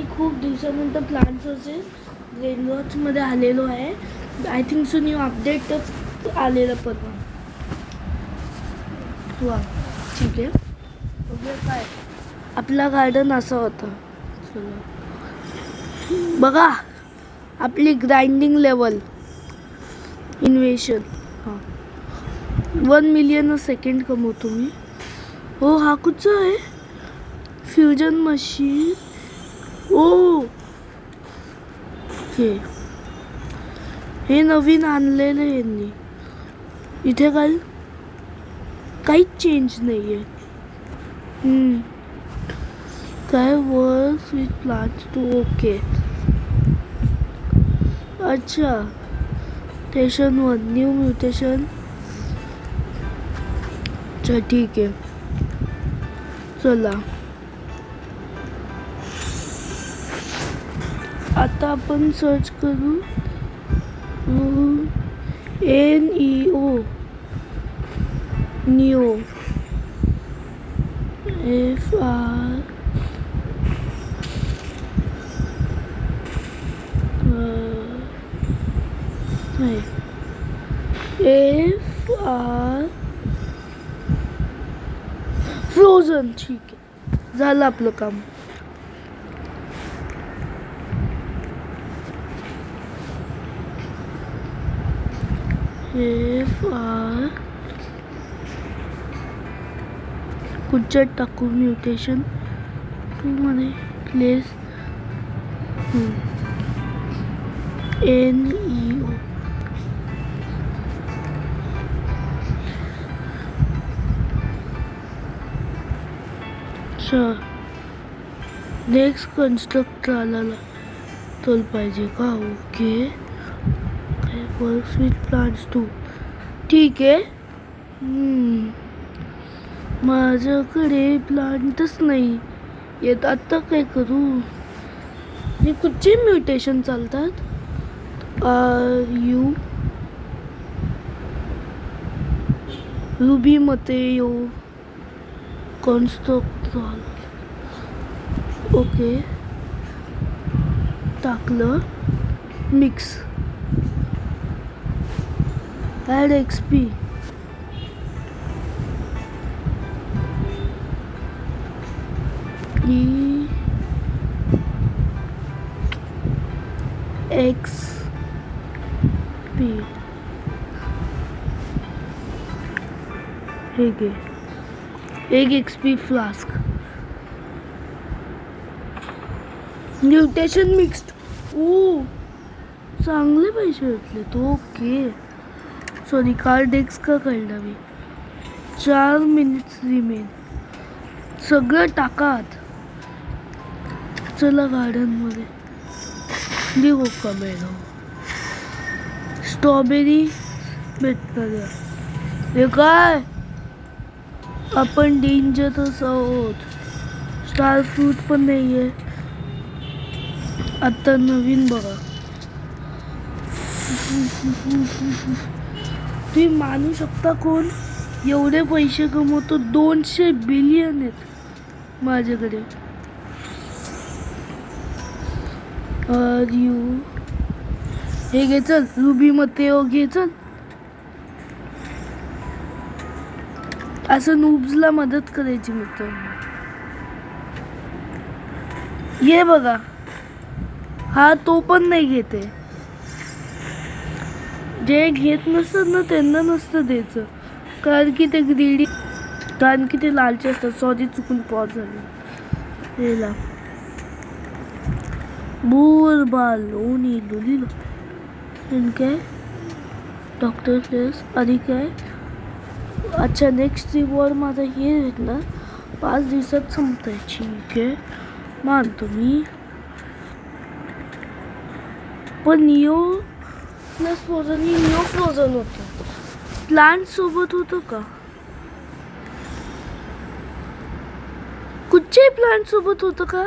खूप दिवसानंतर प्लांट्स रेनवॉचमध्ये आलेलो आहे. आय थिंक सो न्यू अपडेटच आलेलं परवा. वा ठीक आहे. बघूया काय आपला गार्डन असं होतं. चला बघा आपली ग्राइंडिंग लेवल इन्व्हेशन. हां 1 मिलियन सेकंड कमवतो मी. हो हा कुठचा आहे फ्युजन मशीन. ओ हे नवीन आणलेलं आहे यांनी. इथे काहीच चेंज नाही आहे. काय works with plants too. Okay अच्छा म्युटेशन 1 न्यू म्युटेशन. अच्छा ठीक आहे. चला आता आपण सर्च करू NEO new FR FR frozen. ठीक आहे झालं आपलं काम. FR कुठच्यात टाकू म्युटेशन 2 मध्ये प्लेस NEO. अच्छा नेक्स्ट कन्स्ट्रक्ट आला तोल पाहिजे का. Okay works with plants too. ठीक आहे. माझ्याकडे प्लांटच नाही येत. आता काय करू. हे कुठचे म्युटेशन चालतात. RU रुबी मतेयो कॉन्स्ट्रक्ट. ओके टाकलं मिक्स ॲड XP. XP हे घे. एक XP फ्लास्क म्युटेशन मिक्स्ड. ओ चांगले पैसे भेटले तो. ओके सॉरी कार्ड डेक्स का कळलं मी. 4 मिनिट्स रिमेन. सगळं टाकात. चला गार्डनमध्ये देऊ का मॅडम. स्ट्रॉबेरी भेटणार. हे काय आपण डेंजरस आहोत. स्टार फ्रूट पण नाही आहे. आता नवीन बघा. तुम्ही मानू शकता कोण एवढे पैसे कमवतो. 200 बिलियन आहेत माझ्याकडे. हे घे चल रुबी मते घे चल. असं नूब्सला मदत करायची मित्र. ये बघा हा तो पण नाही घेते. जे घेत नसतात ना त्यांना नसतं द्यायचं. कारण की ते ग्रीडी कारण की ते लालचे असतात. सॉरी चुकून पॉज झाली. हेला बुरबाल ओनी लुलीलो काय डॉक्टर प्लेस आधी काय. अच्छा नेक्स्ट रिवॉर्ड माझा हे भेटणार 5 दिवसात संपतंय. ठीक आहे मानतो मी. पण निओ प्लस फ्रोझन ही निओ फ्रोझन होतं. प्लांट सोबत होतं का. कुठच्याही प्लांट सोबत होतं का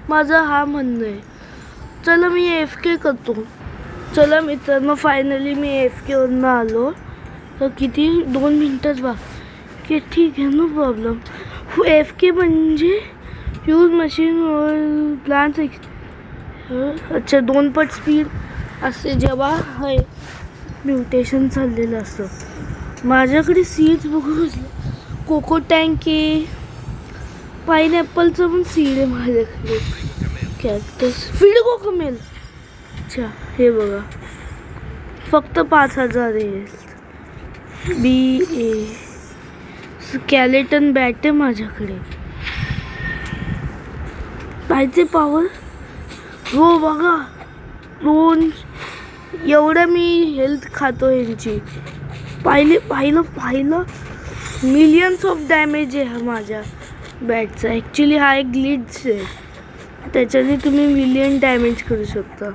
माझा हा म्हणणं आहे. चला मी FK करतो. चला मित्रांनो फायनली मी FK वरून आलो. तर किती 2 मिनिटच बाकी. ठीक आहे नो प्रॉब्लेम. FK म्हणजे यूज मशीन प्लांट्स अच्छा 2 पट स्पीड असते जेव्हा हे म्युटेशन चाललेलं असतं. माझ्याकडे सीड्स बघू कोको टँक आहे, पाईनॲपलचं पण सीड आहे माझ्याकडे, कॅक्टस फील्ड कोकोमेल. अच्छा हे बघा फक्त 5000 आहे. बी ए स्केलेटन बॅट आहे माझ्याकडे. पाहिजे पॉवर हो बघा 2 एवढं मी हेल्थ खातो यांची. पाहिलं मिलियन्स ऑफ डॅमेज आहे हा माझ्या बॅटचा. ॲक्च्युली हा एक ग्लिच आहे, त्याच्याने तुम्ही मिलियन डॅमेज करू शकता.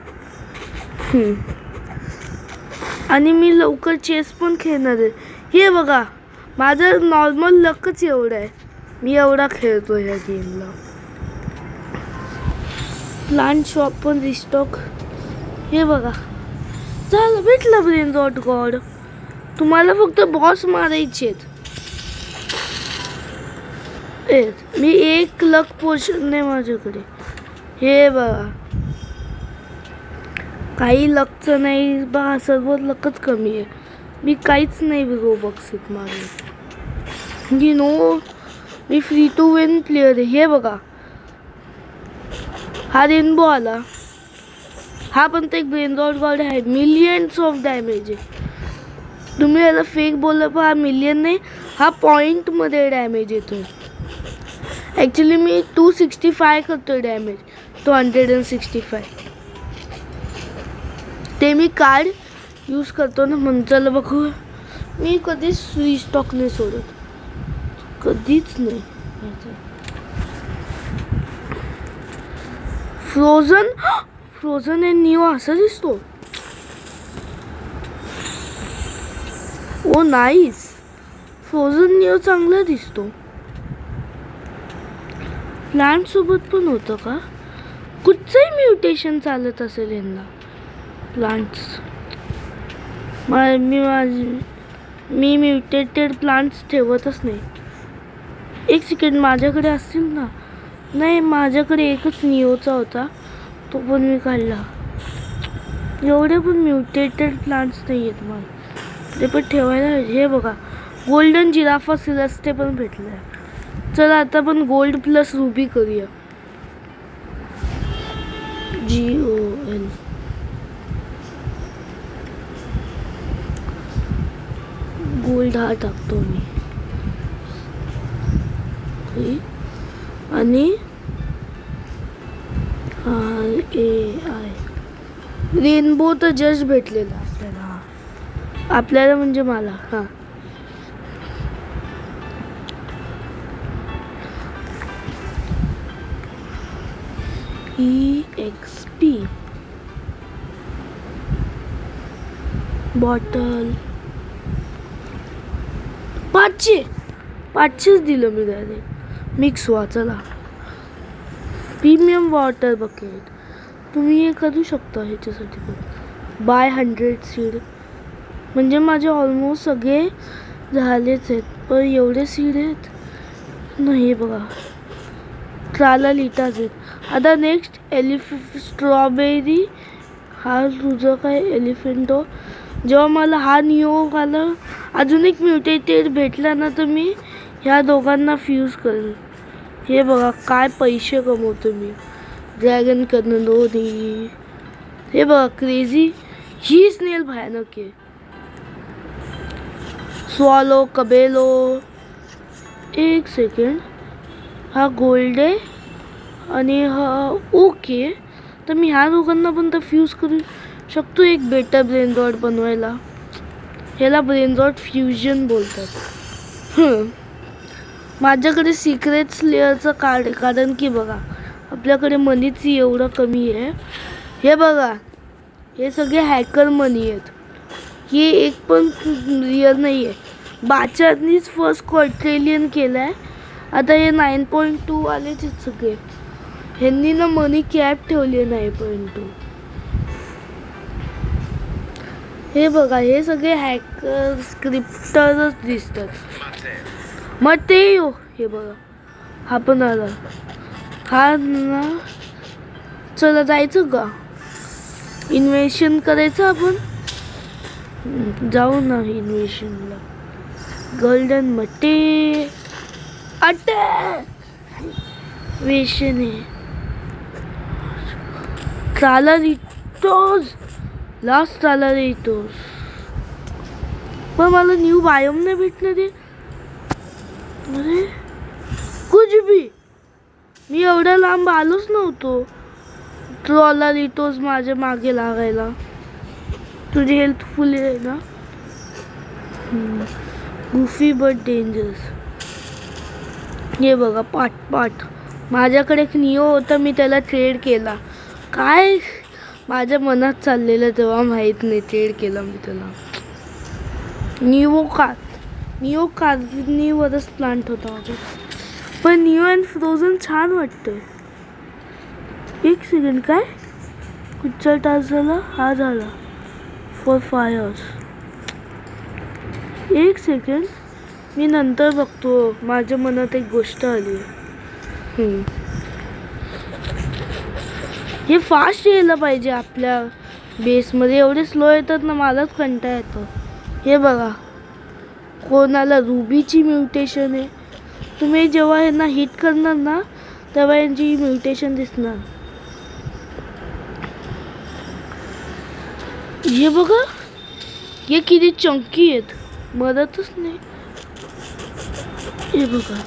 आणि मी लवकर चेस पण खेळणार आहे. हे बघा माझं नॉर्मल लकच एवढं आहे, मी एवढा खेळतो ह्या गेमला. प्लांट शॉप पण रिस्टॉक. हे बघा झालं, भेटलं ब्रेन रॉट गॉड. तुम्हाला फक्त बॉस मारायचे आहेत. मी 1 लक पोशन आहे माझ्याकडे. हे बघा काही लकचं नाही बघा, सर्व लकच कमी आहे. मी काहीच नाही रोबक्स मारले. नो मी फ्री टू विन प्लेअर आहे. हे बघा हा रेनबो आला, हा पण तो एक ब्रेन रॉट गॉड आहे. मिलियन्स ऑफ डॅमेज आहे. तुम्ही याला फेक बोलला पण हा मिलियन नाही, हा पॉईंटमध्ये डॅमेज येतो. ॲक्च्युली मी 265 करतो डॅमेज, 265. ते मी कार्ड यूज करतो ना म्हणून. चला बघू, मी कधीच स्टॉक नाही सोडत, कधीच नाही. फ्रोझन अँड न्यू असा दिसतो. ओ नाईस, फ्रोझन न्यू चांगला दिसतो. प्लांट सोबत पण होतं का? कुठचंही म्युटेशन चालत असेल यांना प्लांट्स. मी म्युटेटेड प्लांट्स ठेवतच नाही. एक सेकंड, माझ्याकडे असतील ना? नाही, माझ्याकडे एकच निओचा होता, तो पण मी काढला. एवढे पण म्युटेटेड प्लांट्स नाही आहेत मला, ते पण ठेवायला. हे बघा गोल्डन जिराफा सिलेस्टे पण भेटलं आहे. चला आता पण गोल्ड प्लस रुबी करूया. GOL गोल्ड हा टाकतो मी. आणि RAI रेनबो तर जस्ट भेटलेला आपल्याला म्हणजे मला. हां EXP बॉटल 500 दिलं मी डायरेक्ट. मिक्स व्हा. चला प्रीमियम वॉटर बकेट तुम्ही हे करू शकता. ह्याच्यासाठी पण बाय 100 सीड, म्हणजे माझे ऑलमोस्ट सगळे झालेच आहेत. पण एवढे सीड आहेत नाही बघा, ट्राला लिटाच आहेत. आता नेक्स्ट स्ट्रॉबेरी. हा तुझं काय एलिफेंटो. जेव्हा मला हा निओ आला, अजून एक म्युटेटेड भेटला ना, तर मी ह्या दोघांना फ्यूज करेन. हे बघा काय पैसे कमवतो मी ड्रॅगन करणं दोन्ही. हे बघा क्रेझी, ही स्नेल भयानक आहे. स्वॉलो कबेलो. एक सेकंड, हा गोल्ड आहे आणि हा ओके. तर मी ह्या दोघांना पण तर फ्यूज करू शकतो एक बेटर ब्रेन रॉट बनवायला. ह्याला ब्रेन रॉट फ्युजन बोलतात. माझ्याकडे सिक्रेट लेअरचं कार्ड आहे, कारण की बघा आपल्याकडे मनीच एवढं कमी आहे. हे बघा हे सगळे हॅकर मनी आहेत, हे एक पण रिअल नाही आहे. बाचांनीच फर्स्ट क्वाड्रिलियन केलं आहे. आता हे 9.2 आलेच सगळे. ह्यांनी ना मनी कॅप ठेवली आहे 9.2. हे बघा हे सगळे हॅकर स्क्रिप्टरच दिसतात. मग ते हे बघा हा पण आला. हा ना चला जायचं का? इन्व्हेशन करायचं आपण. जाऊ ना इन्व्हेशनला. गोल्डन मटे अटॅक वेशन आहे. चालरितोस लास्ट चालरितोस. पण मला न्यू बायोम नाही भेटणार ते. अरे कुछ भी, मी एवढ्या लांब आलोच नव्हतो. ट्रॉलरितोस माझ्या मागे लागायला. तुझी हेल्थ फुल आहे ना. Goofy but dangerous. हे बघा पाट माझ्याकडे एक निओ होता, मी त्याला ट्रेड केला. काय माझ्या मनात चाललेलं तेव्हा माहीत नाही, ट्रेड केला मी त्याला. निओ कार्निवरच प्लांट होता माझा. पण निओ अँड फ्रोझन छान वाटतंय. एक सेकंड, काय कुठचा टास्क झाला? हा झाला फॉर फायर्स. एक सेकंड, मी नंतर बघतो. माझ्या मनात एक गोष्ट आली. हे फास्ट यायला पाहिजे आपल्या बेसमध्ये. एवढे स्लो येतात ना, मलाच कंटाळा येतो. हे बघा, कोणाला रुबीची म्युटेशन आहे. तुम्ही जेव्हा यांना हिट करणार ना, तेव्हा यांची म्युटेशन दिसणार. हे बघा, हे किती चंकी आहेत, मदतच नाही. हे बघा,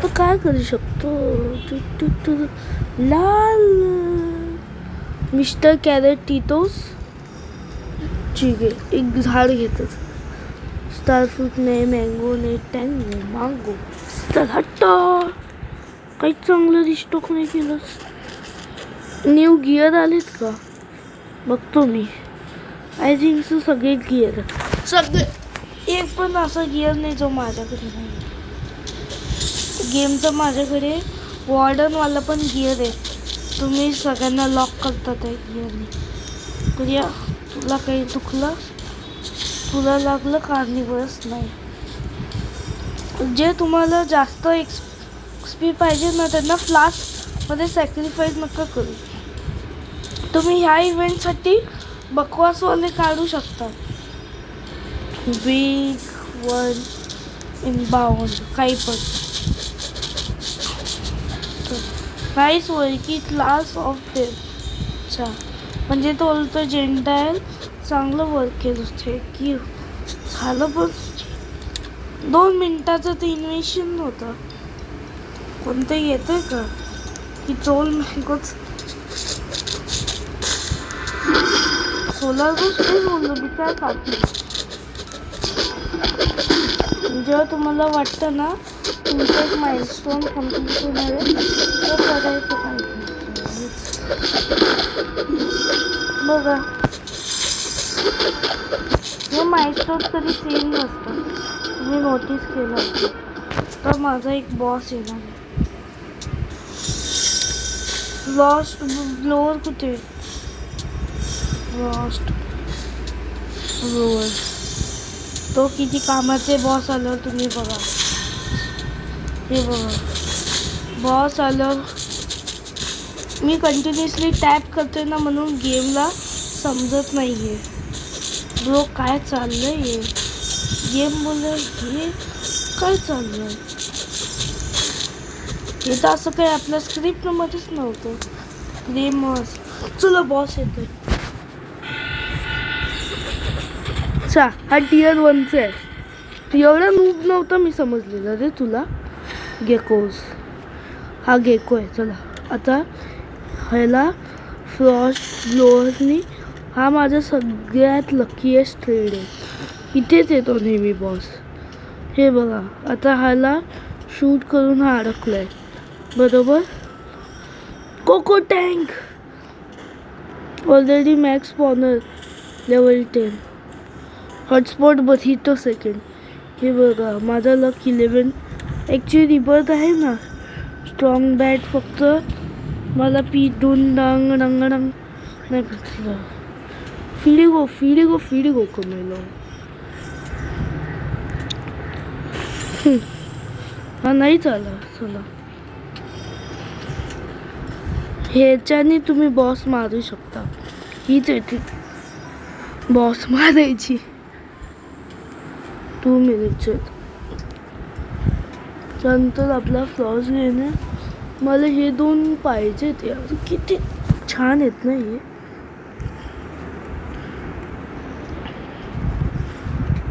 तर काय करू शकतो. लाल मिस्टर कॅरेट टिटोस. ठीक आहे, एक झाड घेतच. स्टारफ्रूट नाही, मँगो नाही, टँगो मांगो. चल हट्टा, काहीच चांगलं रिस्टॉक नाही केलंस. न्यू गिअर आलेत का बघतो मी. आय थिंक सो सगळे गिअर, सगळे. एक पण असा गिअर नाही जो माझ्याकडे नाही. गेमचं माझ्याकडे वॉर्डनवाला पण गिअर आहे. तुम्ही सगळ्यांना लॉक करतात आहे गिअरने. तर या, तुला काही दुखलं, तुला लागलं कार्निवरस नाही. जे तुम्हाला जास्त एक्सपी पाहिजे ना, त्यांना फ्लास्कमध्ये सॅक्रिफाईस नका करू. तुम्ही ह्या इव्हेंटसाठी बकवासवाले काढू शकता. बिग वन इन बाउंड काही पण. नाईस की क्लास ऑफ डेम. अच्छा, म्हणजे तो बोलतो जेंटाईल चांगलं वर्क केलं. थँक्यू. झालं पण 2 मिनिटाचं ते इन्व्हेशन होतं. कोणतं येतंय का की ट्रोल मँगोच सोलार गोष्ट बोललो मी. काय खाते. जेव्हा तुम्हाला वाटतं ना तुमचं एक माइलस्टोन कम्प्लीट होणार आहे, तर करायचं पाहिजे. बघा, हे माइलस्टोन कधी सेम नसतं. तुम्ही नोटीस केलं असेल. तर माझा एक बॉस येणार आहे. फ्रॉस्ट ब्लोअर कुठे? फ्रॉस्ट ब्लोअर, तो किती कामाचे. बॉस आल्यावर तुम्ही बघा. हे बघा, बॉस आल्यावर मी कंटिन्युअसली टॅप करते ना, म्हणून गेमला समजत नाही आहे. ब्रो काय चाललं आहे. गेम बोललं हे काय चाललं आहे. हे तर असं काही आपल्या स्क्रिप्टमध्येच नव्हतं. गेमच. चला बॉस येतोय. अच्छा, हा टियर 1चा आहे. एवढा नूब नव्हता मी समजलेलं रे तुला. गेकोज, हा गेको आहे. चला आता ह्याला फ्रॉस्ट ब्लोअरनी. हा माझा सगळ्यात लकीएस्ट ट्रेड आहे. इथेच येतो नेहमी बॉस. हे बघा, आता ह्याला शूट करून हा अडकला आहे. बरोबर. कोको tank already max spawner level 10. Hotspot बघितो सेकंड. हे बघा, माझा लक 11. ॲक्च्युली रिबर्थ आहे ना. स्ट्रॉंग बॅट फक्त मला डून डांग डंग नाही भेटलं. फिडिगो कमेलो. हा नाही चाला. चला ह्याच्याने तुम्ही बॉस मारू शकता. हीच येते बॉस मारायची. 2 मिनिट्स आहेत. त्यानंतर आपला फ्लॉस घेणे. मला हे 2 पाहिजेत यार, किती छान आहेत ना हे.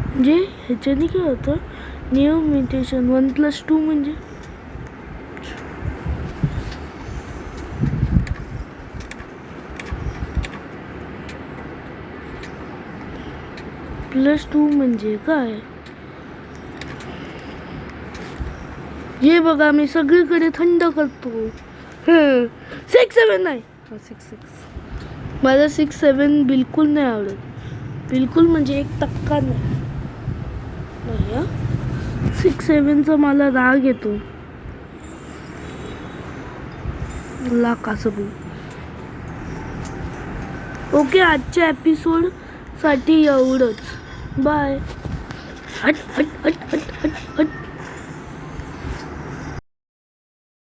म्हणजे ह्याच्याने काय होतं, न्यू म्युटेशन 1+2 म्हणजे +2 म्हणजे काय. हे बघा मी सगळीकडे थंड करतो. 6-7 नाही, 6-6. मला 6-7 बिलकुल नाही आवडत. बिलकुल म्हणजे 1% नाही. 6-7चा मला राग येतो. लाखाचं बोल. ओके, आजच्या एपिसोडसाठी एवढंच. बाय. हट हट हट हट हट हट.